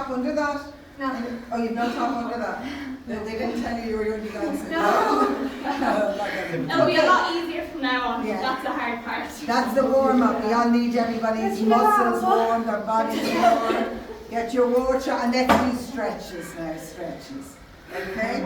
top under that? No. Oh, you've no top under that? They didn't tell you were going to dancing? No. It'll be a lot easier from now on. Yeah. That's the hard part. That's the warm-up. We all need everybody's muscles warm, their bodies warm. Get your water and let's do stretches now, stretches. Okay?